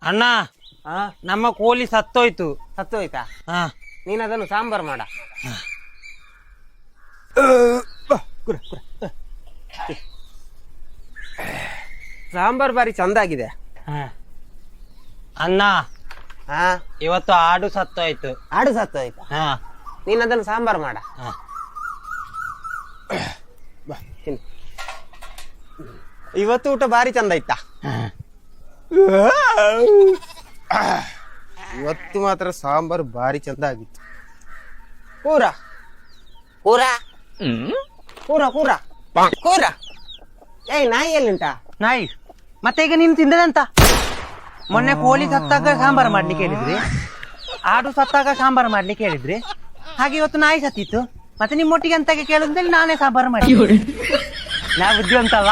ಅಣ್ಣ ಹಾ ನಮ್ಮ ಕೋಳಿ ಸತ್ತೋಯ್ತು. ಸತ್ತೋಯ್ತಾ? ಹಾ ನೀನ್ ಅದನ್ನು ಸಾಂಬಾರ್ ಮಾಡ. ಸಾಂಬಾರ್ ಬಾರಿ ಚಂದ ಆಗಿದೆ. ಅಣ್ಣ ಹಾ ಇವತ್ತು ಆಡು ಸತ್ತೋಯ್ತು. ಆಡು ಸತ್ತೋಯ್ತಾ? ಹಾ ನೀನ್ ಅದನ್ನು ಸಾಂಬಾರ್ ಮಾಡ. ಹಾ. ಬಾ ತಿನ್ನು. ಇವತ್ತು ಊಟ ಬಾರಿ ಚಂದ ಇತ್ತಾ? ಇವತ್ತು ಮಾತ್ರ ಸಾಂಬಾರ್ ಬಾರಿ ಚಂದ ಆಗಿತ್ತು. ಕೂರ ಕೂರ ಕೂರ ಕೂರ ಕೂರ. ಏಯ್ ನಾಯಿ ಎಲ್ಲಿಂಟ? ನಾಯಿ ಮತ್ತೆ ಈಗ ನೀನು ತಿಂದದಂತ? ಮೊನ್ನೆ ಕೋಳಿ ಸತ್ತಾಗ ಸಾಂಬಾರ್ ಮಾಡ್ಲಿಕ್ಕೆ ಹೇಳಿದ್ರಿ, ಆಡು ಸತ್ತಾಗ ಸಾಂಬಾರ್ ಮಾಡ್ಲಿಕ್ಕೆ ಹೇಳಿದ್ರಿ, ಹಾಗೆ ಇವತ್ತು ನಾಯಿ ಸತ್ತಿತ್ತು. ಮತ್ತೆ ನಿಮ್ಮೊಟ್ಟಿಗೆ ಅಂತ ಕೇಳಿದ್ಮೇಲೆ ನಾನೇ ಸಾಂಬಾರ್ ಮಾಡಿ. ನಾ ಬುದ್ಧಿವಂತ ಅಲ್ಲ?